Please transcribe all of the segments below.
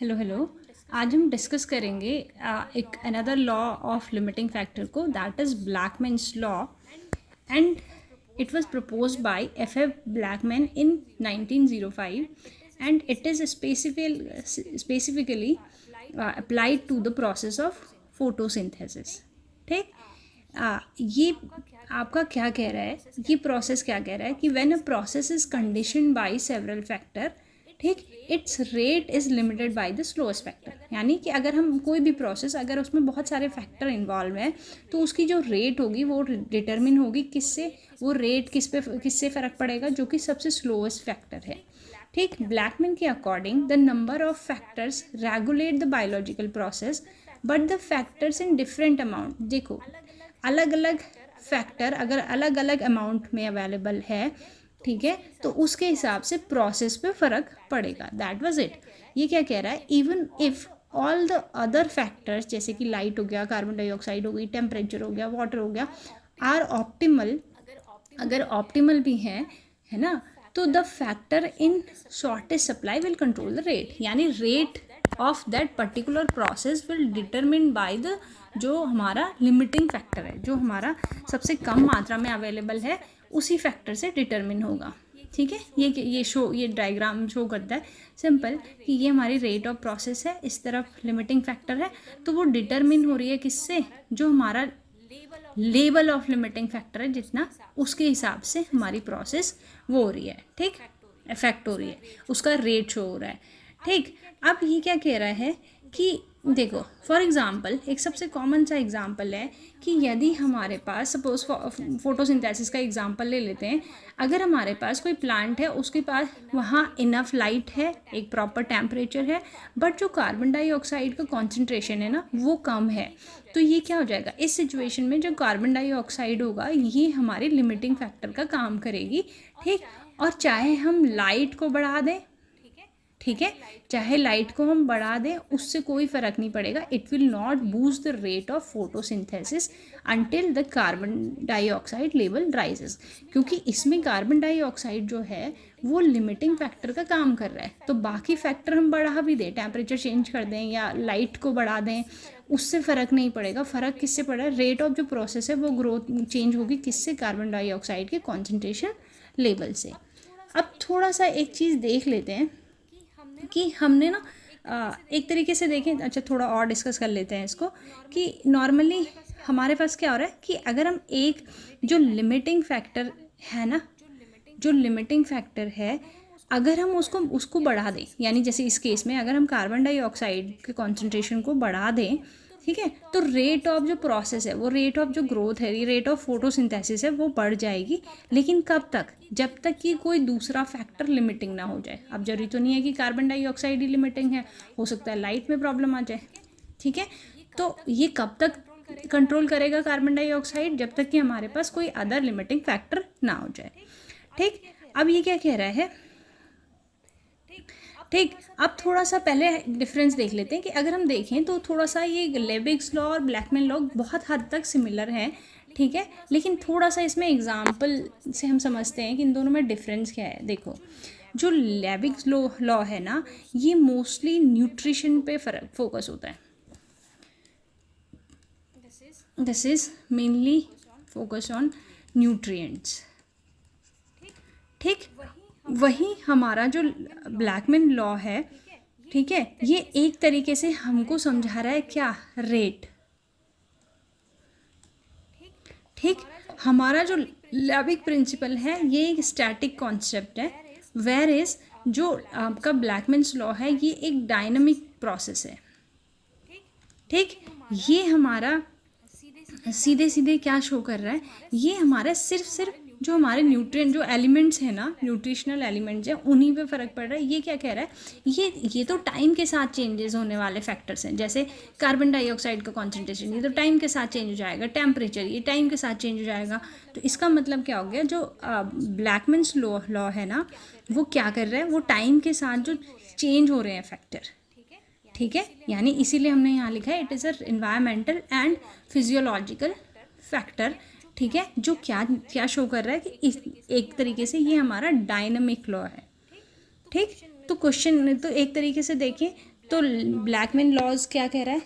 Hello hello. आज हम discuss करेंगे एक another law of limiting factor को, that is Blackman's law, and it was proposed by F.F. Blackman in 1905, and it is specifically applied to the process of photosynthesis. ठीक, ये आपका क्या कह रहा है, ये प्रोसेस क्या कह रहा है कि when a process is conditioned by several factor, ठीक, its rate is limited by the slowest factor. यानी कि अगर हम कोई भी प्रोसेस, अगर उसमें बहुत सारे फैक्टर इन्वॉल्व हैं तो उसकी जो रेट होगी वो डिटरमिन होगी किससे, वो रेट किससे फ़र्क पड़ेगा, जो कि सबसे स्लोएस्ट फैक्टर है। ठीक, ब्लैकमैन के according the number of factors regulate the biological process but the factors in different amount. देखो, अलग अलग फैक्टर अगर अलग अलग अमाउंट में अवेलेबल है, ठीक है, तो उसके हिसाब से प्रोसेस पे फ़र्क पड़ेगा। That was it. ये क्या कह रहा है, even if all the other factors जैसे कि लाइट हो गया, कार्बन डाइऑक्साइड हो गई, टेम्परेचर हो गया, वाटर हो गया, आर ऑप्टिमल, अगर ऑप्टिमल भी है ना, तो the factor in shortage supply will control the rate. यानी rate of that particular process will determine by the, जो हमारा लिमिटिंग फैक्टर है, जो हमारा सबसे कम मात्रा में अवेलेबल है, उसी फैक्टर से डिटरमिन होगा। ठीक है, ये डायग्राम शो करता है सिंपल कि ये हमारी रेट ऑफ प्रोसेस है, इस तरफ लिमिटिंग फैक्टर है, तो वो डिटरमिन हो रही है किससे, जो हमारा लेवल ऑफ लिमिटिंग फैक्टर है जितना, उसके हिसाब से हमारी प्रोसेस वो हो रही है। ठीक, इफेक्ट हो रही है, उसका रेट शो हो रहा है। ठीक, अब ये क्या कह रहा है कि देखो, फॉर एग्जांपल एक सबसे कॉमन सा एग्जांपल है कि यदि हमारे पास, सपोज फोटोसिंथेसिस का एग्जांपल ले लेते हैं, अगर हमारे पास कोई प्लांट है, उसके पास वहाँ इनफ लाइट है, एक प्रॉपर टेम्परेचर है, बट जो कार्बन डाइऑक्साइड का कॉन्सेंट्रेशन है ना वो कम है, तो ये क्या हो जाएगा, इस सिचुएशन में जो कार्बन डाइऑक्साइड होगा ये हमारी लिमिटिंग फैक्टर का काम करेगी। ठीक, और चाहे हम लाइट को बढ़ा दें, ठीक है, चाहे लाइट को हम बढ़ा दें, उससे कोई फ़र्क नहीं पड़ेगा, it will not boost the rate of photosynthesis until the carbon dioxide level rises, क्योंकि इसमें कार्बन डाइऑक्साइड जो है वो लिमिटिंग फैक्टर का काम कर रहा है। तो बाकी फैक्टर हम बढ़ा भी दें, टेम्परेचर चेंज कर दें या लाइट को बढ़ा दें, उससे फ़र्क नहीं पड़ेगा। फ़र्क किससे पड़ रहा है, रेट ऑफ जो प्रोसेस है वो ग्रोथ चेंज होगी किससे, कार्बन डाइऑक्साइड के कॉन्सेंट्रेशन लेवल से। अब थोड़ा सा एक चीज़ देख लेते हैं कि हमने ना एक तरीके से देखें, अच्छा थोड़ा और डिस्कस कर लेते हैं इसको, कि नॉर्मली हमारे पास क्या हो रहा है कि अगर हम एक जो लिमिटिंग फैक्टर है ना, जो लिमिटिंग फैक्टर है, अगर हम उसको बढ़ा दें, यानी जैसे इस केस में अगर हम कार्बन डाइऑक्साइड के कॉन्सेंट्रेशन को बढ़ा दें, ठीक है, तो रेट ऑफ जो प्रोसेस है, वो रेट ऑफ जो ग्रोथ है, ये रेट ऑफ फोटोसिंथेसिस है, वो बढ़ जाएगी। लेकिन कब तक, जब तक कि कोई दूसरा फैक्टर लिमिटिंग ना हो जाए। अब जरूरी तो नहीं है कि कार्बन डाइऑक्साइड ही लिमिटिंग है, हो सकता है लाइट में प्रॉब्लम आ जाए। ठीक है, तो ये कब तक कंट्रोल करेगा कार्बन डाइऑक्साइड, जब तक कि हमारे पास कोई अदर लिमिटिंग फैक्टर ना हो जाए। ठीक, अब ये क्या कह रहा है, ठीक, अब थोड़ा सा पहले डिफरेंस देख लेते हैं कि अगर हम देखें तो थोड़ा सा ये लेविग्स लॉ और ब्लैकमैन लॉ बहुत हद तक सिमिलर हैं, ठीक है, लेकिन थोड़ा सा इसमें एग्जाम्पल से हम समझते हैं कि इन दोनों में डिफरेंस क्या है। देखो, जो लेविग्स लॉ है ना, ये मोस्टली न्यूट्रिशन पे फोकस होता है, this is mainly focus on nutrients. ठीक, वही हमारा जो ब्लैकमैन लॉ है, ठीक है, ये एक तरीके से हमको समझा रहा है क्या, रेट। ठीक, हमारा जो लेविक प्रिंसिपल है ये एक स्टैटिक कॉन्सेप्ट है, वेयर इज जो आपका ब्लैकमैन्स लॉ है ये एक डायनामिक प्रोसेस है। ठीक, ये हमारा सीधे सीधे क्या शो कर रहा है, ये हमारा सिर्फ जो हमारे न्यूट्रिएंट जो एलिमेंट्स हैं ना, न्यूट्रिशनल एलिमेंट्स हैं, उन्हीं पे फ़र्क पड़ रहा है। ये क्या कह रहा है, ये तो टाइम के साथ चेंजेस होने वाले फैक्टर्स हैं, जैसे कार्बन डाइऑक्साइड का कॉन्सेंट्रेशन, ये तो टाइम के साथ चेंज हो जाएगा, टेम्परेचर ये टाइम के साथ चेंज हो जाएगा। तो इसका मतलब क्या हो गया, जो ब्लैकमैन्स लॉ है ना, वो क्या कर रहा है, वो टाइम के साथ जो चेंज हो रहे हैं फैक्टर, ठीक है, यानी इसीलिए हमने यहाँ लिखा है it is a environmental and physiological factor. ठीक है, जो क्या शो कर रहा है कि एक तरीके से ये हमारा डायनामिक लॉ है। ठीक, तो क्वेश्चन तो एक तरीके से देखें तो ब्लैकमैन लॉज क्या कह रहा है,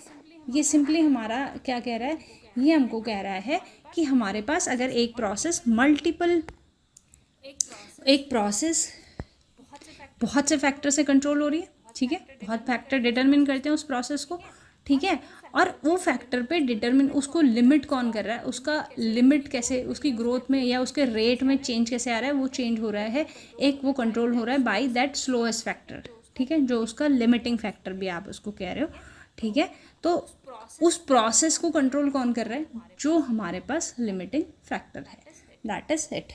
ये सिंपली हमारा क्या कह रहा है, ये हमको कह रहा है कि हमारे पास अगर एक प्रोसेस बहुत से फैक्टर से कंट्रोल हो रही है, ठीक है, बहुत फैक्टर डिटरमिन करते हैं उस प्रोसेस को, ठीक है, और वो फैक्टर पे डिटरमिन उसको लिमिट कौन कर रहा है, उसका लिमिट कैसे, उसकी ग्रोथ में या उसके रेट में चेंज कैसे आ रहा है, वो चेंज हो रहा है, एक वो कंट्रोल हो रहा है बाय दैट स्लोएस्ट फैक्टर, ठीक है, जो उसका लिमिटिंग फैक्टर भी आप उसको कह रहे हो, ठीक है। तो उस प्रोसेस को कंट्रोल कौन कर रहा है, जो हमारे पास लिमिटिंग फैक्टर है, दैट इज इट।